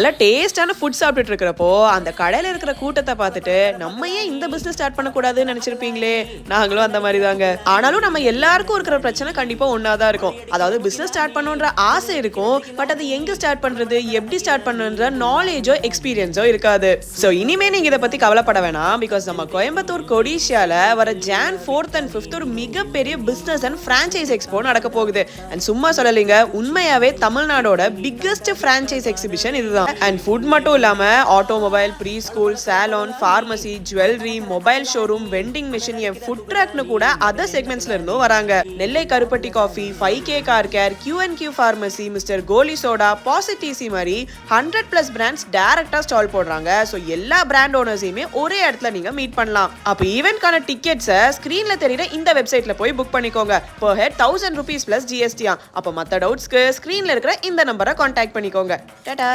நல்லா டேஸ்டான ஃபுட் சாப்பிட்டுட்டு இருக்கிறப்போ அந்த கடையில இருக்கிற கூட்டத்தை பார்த்துட்டு நம்ம ஏன் இந்த பிசினஸ் ஸ்டார்ட் பண்ணக்கூடாதுன்னு நினைச்சிருப்பீங்களே. நாங்களும் அந்த மாதிரி தாங்க. ஆனாலும் நம்ம எல்லாருக்கும் இருக்கிற பிரச்சனை கண்டிப்பா ஒன்னாதான் இருக்கும். அதாவது பிசினஸ் ஸ்டார்ட் பண்ணணுன்ற ஆசை இருக்கும், பட் அது எங்க ஸ்டார்ட் பண்றது, எப்படி ஸ்டார்ட் பண்ணுன்ற நாலேஜோ எக்ஸ்பீரியன்ஸோ இருக்காது. ஸோ இனிமே நீங்க இதை பத்தி கவலைப்பட வேணாம். பிகாஸ் நம்ம கோயம்புத்தூர் கொடிஷியால வர Jan 4th and 5th ஒரு மிகப்பெரிய பிசினஸ் அண்ட் பிரான்சைஸ் எக்ஸ்போ நடக்க போகுது. அண்ட் சும்மா சொல்லலைங்க, உண்மையாவே தமிழ்நாடோட பிக்கஸ்ட் பிரான்சைஸ் எக்ஸிபிஷன் இதுதான். அண்ட் ஃபுட் மட்டும் இல்லாம automobile, pre school, salon, pharmacy, jewellery, mobile showroom, vending machine, food ட்ராக்னு கூட அதர் செக்மெண்ட்ஸ்ல இருந்தும் வராங்க. Nellai Karupatti coffee, 5K car care, Q&Q pharmacy, mister Goli soda, பாசிட்டிசி மாதிரி 100+ பிராண்ட்ஸ் டைரக்டா ஸ்டால் போடுறாங்க. ஸோ எல்லா பிராண்ட் ஓனர்ஸையுமே ஒரே இடத்துல நீங்க மீட் பண்ணலாம். அப்போ ஈவென்ட்கான டிக்கெட்ஸை ஸ்கிரீன்ல தெரியுற இந்த வெப்சைட்ல போய் புக் பண்ணிக்கோங்க. per head 1000 rupees plus GST. அப்போ மற்ற டவுட்ஸ்க்கு ஸ்கிரீன்ல இருக்கிற இந்த நம்பரை கான்டாக்ட் பண்ணிக்கோங்க. டாடா.